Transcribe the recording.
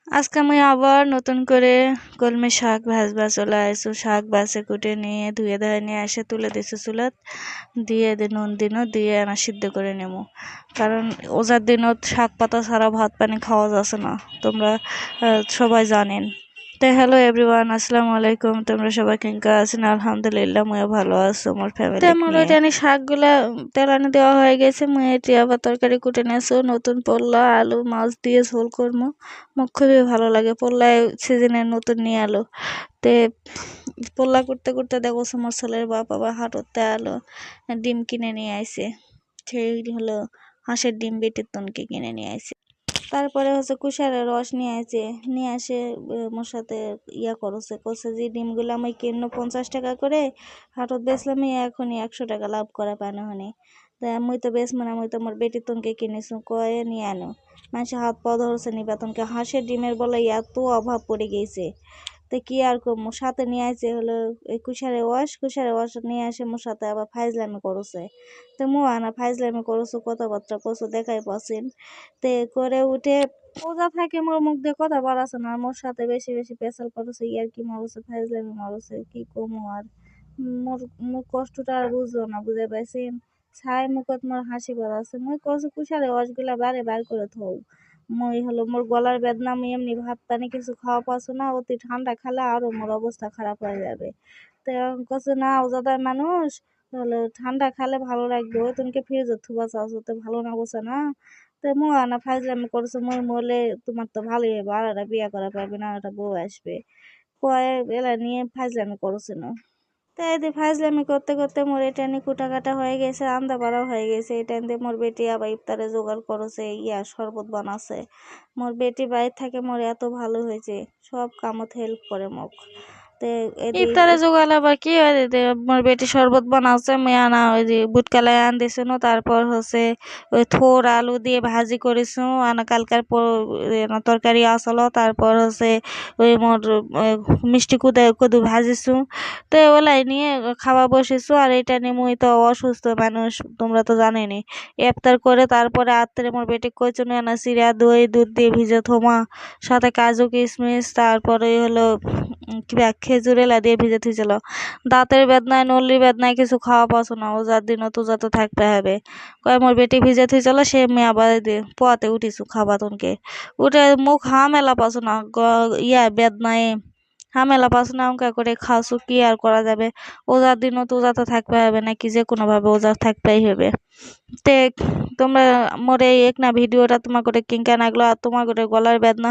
আজকে আমি আবার নতুন করে কলমি শাক ভাজবা চলে আসছো। শাক বাছে কুটে নিয়ে ধুয়ে ধুয়ে নিয়ে এসে তুলে দিছো চুলাত দিয়ে নুন দিনও দিয়ে না সিদ্ধ করে নেবো, কারণ ওজার দিনত শাক পাতা ছাড়া ভাত পানি খাওয়া যাচ্ছে না। তোমরা সবাই জানেন। তো হ্যালো এভরিওয়ান, আসসালামু আলাইকুম। তোমরা সবাই কেমন আছেন? আলহামদুলিল্লাহ, মুইও ভালো আছি আমার ফ্যামিলি নিয়ে। ওইটানি শাকগুলা তেলানি দেওয়া হয়ে গেছে। মুই এটি আবার তরকারি কুটে নিয়েছো, নতুন পোল্লা আলু মাছ দিয়ে ঝোল করবো। মুখ খুবই ভালো লাগে পোল্লায় সিজনের নতুন নিয়ে আলো তে পোল্লা করতে করতে দেখো আমার ছেলের বাপ আবার হাটতে আলো ডিম কিনে নিয়ে আইছে। সেই হলো হাঁসের ডিম বেটির তনকে কিনে নিয়ে আইছে। তারপরে হচ্ছে কুষারের রস নিয়ে আসে, নিয়ে আসে মোর সাথে করছে যে ডিমগুলো আমি কিনো 50 টাকা করে, হাটত বেচলাম এখনই 100 টাকা লাভ করা পানো হনি। তা মুই তো বেশ মানে মুই তো মোর বেটির তনকে কিনেছো কয়ে নিয়ে আনো। মানুষের হাত পা ধরছে নিবা তনকে হাঁসের ডিমের বলে এত অভাব পড়ে গেছে। তো কি আর করবো, সাথে নিয়ে আসে হলো এই কুষারে ওয়াশ নিয়ে আসে মোর সাথে আবার ফাইজলামি করছে। তো মো আনা ফাইজলামি করছো কথাবার্তা করছো দেখাই পাচ্ছেন। তে করে উঠে ওজা থাকে মোর মুখ দিয়ে কথা বাড়াছে না, মোর সাথে বেশি বেশি পেশাল করছে, ইয়ার কি মারছে ফাইজলামি মারছে কি কমু আর। মোর মোর কষ্টটা আর বুঝলো না, বুঝে পাইছেন। ছাই মুখত মোর হাসি বাড়াছে। মুই কইছি কুষারে ওয়াশগুলা বারে বার করে থও। মই হলো মোর গলার বেদনা, আমি এমনি ভাত পানি কিছু খাওয়া পাচ্ছ না, অতি ঠান্ডা খেলে আরো মোর অবস্থা খারাপ হয়ে যাবে। তো কছে না ওজাদার মানুষ হলো ঠান্ডা খেলে ভালো লাগবে, ওই তোমাকে ফ্রিজে থুবা চাচ্ছ তো ভালো না বসে না। তো মো আনা ফাইজলামি করছে, মই মরলে তোমার তো ভালোই হবে, আর একটা বিয়ে করা পারবে না, আর একটা বউ আসবে কয়ে এলা নিয়ে ফাইজলামি করছে না। তাই এই ফাইজলামি করতে করতে মোর এটা নিয়ে কুটা কাটা হয়ে গেছে, আন্দা পাড়া হয়ে গেছে। এটা নিয়ে মোর বেটি আবার ইফতারে জোগাড় করছে, শরবত বানাছে। মোর বেটি বাইরে থাকে মোর এত ভালো হয়েছে, সব কামত হেল্প করে মোক। ইফতারে জোগাল আবার কি মোর বেটি শরবত বানাচ্ছে, মেয়ে না ওই যে বুটকালাই আন দিছে না, তারপর হচ্ছে ওই থোর আলু দিয়ে ভাজি করেছো আনা কালকার তরকারি আসলো, তারপর হচ্ছে ওই মোর মিষ্টি কদু ভাজিছো। তো ওলাই নিয়ে খাওয়া বসেছো। আর এটা নিয়ে মুই তো অসুস্থ মানুষ, তোমরা তো জানেনি। ইফতার করে তারপরে আত্রে মোর বেটি কইছো না সিরা দই দুধ দিয়ে ভিজে থোমা, সাথে কাজু কিশমিশ, তারপরে হলো কিবা খেজুর এলা দিয়ে ভিজে থুইছিল। দাঁতের বেদনায় নল্লির বেদনায় কিছু খাওয়া পাচ্ছ না, ওজার দিন তো যাতে থাকতে হবে। কয় মোর বেটি ভিজে থুইছিল, সে মেয়ে আবার পোয়াতে উঠিছু খাবা তনকে উঠে মুখ হামেলা পাচ্ছ না বেদনায় হামেলা পাচ্ছ না, অঙ্কা করে খাওয়াছু কি আর করা যাবে। ওজার দিনও তো ওজাতে থাকতে হবে নাকি, যে কোনো ভাবে ওজা থাকতেই হবে। তে তোমরা মোর এই এক না ভিডিওটা তোমার করে কিনকা লাগলো, আর তোমার করে গলার বেদনা